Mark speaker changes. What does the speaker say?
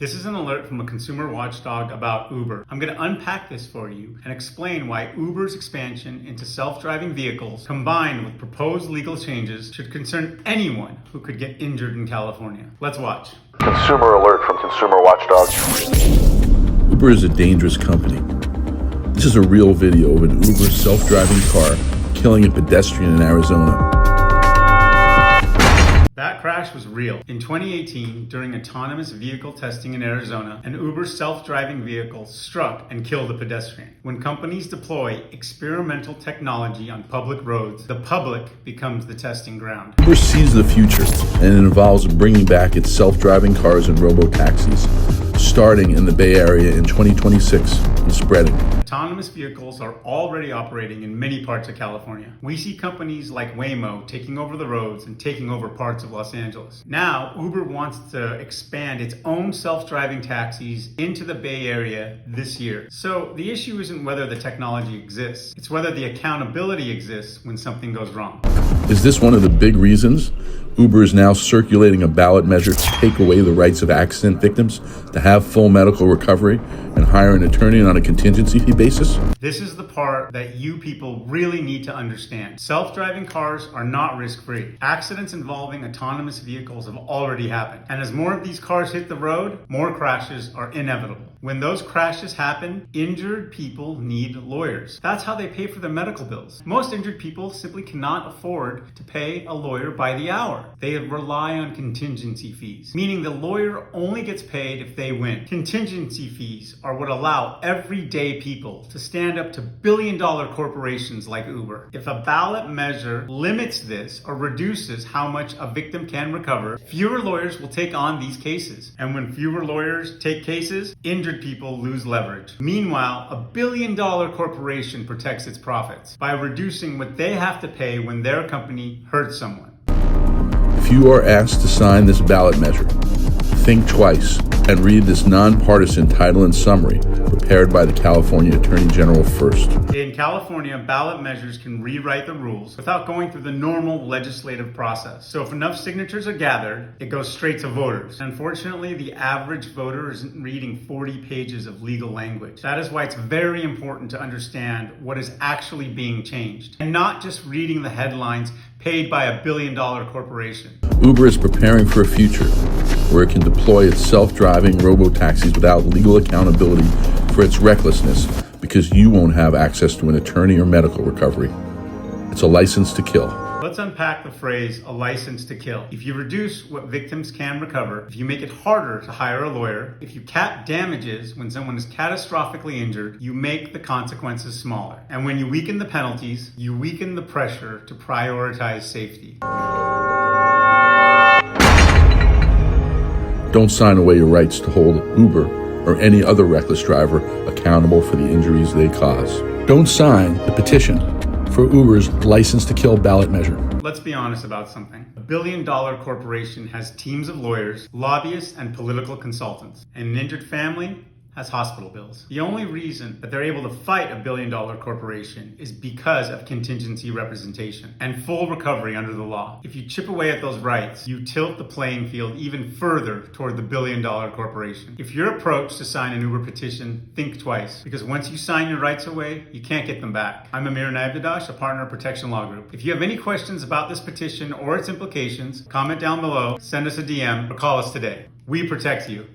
Speaker 1: This is an alert from a consumer watchdog about Uber. I'm going to unpack this for you and explain why Uber's expansion into self-driving vehicles, combined with proposed legal changes, should concern anyone who could get injured in California. Let's watch.
Speaker 2: Consumer alert from Consumer Watchdog.
Speaker 3: Uber is a dangerous company. This is a real video of an Uber self-driving car killing a pedestrian in Arizona.
Speaker 1: That crash was real. In 2018, during autonomous vehicle testing in Arizona, an Uber self-driving vehicle struck and killed a pedestrian. When companies deploy experimental technology on public roads, the public becomes the testing ground.
Speaker 3: Uber sees the future, and it involves bringing back its self-driving cars and robo-taxis, starting in the Bay Area in 2026 and spreading.
Speaker 1: Autonomous vehicles are already operating in many parts of California. We see companies like Waymo taking over the roads and taking over parts of Los Angeles. Now, Uber wants to expand its own self-driving taxis into the Bay Area this year. So the issue isn't whether the technology exists, it's whether the accountability exists when something goes wrong.
Speaker 3: Is this one of the big reasons Uber is now circulating a ballot measure to take away the rights of accident victims to have full medical recovery and hire an attorney on a contingency fee basis?
Speaker 1: This is the part that you people really need to understand. Self-driving cars are not risk-free. Accidents involving autonomous vehicles have already happened. And as more of these cars hit the road, more crashes are inevitable. When those crashes happen, injured people need lawyers. That's how they pay for their medical bills. Most injured people simply cannot afford to pay a lawyer by the hour. They rely on contingency fees, meaning the lawyer only gets paid if they win. Contingency fees are what allow everyday people to stand up to billion-dollar corporations like Uber. If a ballot measure limits this or reduces how much a victim can recover, fewer lawyers will take on these cases. And when fewer lawyers take cases, injured people lose leverage. Meanwhile, a billion-dollar corporation protects its profits by reducing what they have to pay when their company hurts someone.
Speaker 3: If you are asked to sign this ballot measure, think twice and read this nonpartisan title and summary prepared by the California Attorney General first.
Speaker 1: In California, ballot measures can rewrite the rules without going through the normal legislative process. So if enough signatures are gathered, it goes straight to voters. Unfortunately, the average voter isn't reading 40 pages of legal language. That is why it's very important to understand what is actually being changed and not just reading the headlines paid by a billion-dollar corporation.
Speaker 3: Uber is preparing for a future where it can deploy its self-driving robo-taxis without legal accountability for its recklessness because you won't have access to an attorney or medical recovery. It's a license to kill.
Speaker 1: Let's unpack the phrase, a license to kill. If you reduce what victims can recover, if you make it harder to hire a lawyer, if you cap damages when someone is catastrophically injured, you make the consequences smaller. And when you weaken the penalties, you weaken the pressure to prioritize safety.
Speaker 3: Don't sign away your rights to hold Uber or any other reckless driver accountable for the injuries they cause. Don't sign the petition for Uber's license to kill ballot measure.
Speaker 1: Let's be honest about something. A billion-dollar corporation has teams of lawyers, lobbyists, and political consultants. And an injured family has hospital bills. The only reason that they're able to fight a billion-dollar corporation is because of contingency representation and full recovery under the law. If you chip away at those rights, you tilt the playing field even further toward the billion-dollar corporation. If your approach to sign an Uber petition, think twice, because once you sign your rights away, you can't get them back. I'm Amir Nabdadash, a partner of Protection Law Group. If you have any questions about this petition or its implications, comment down below, send us a DM, or call us today. We protect you.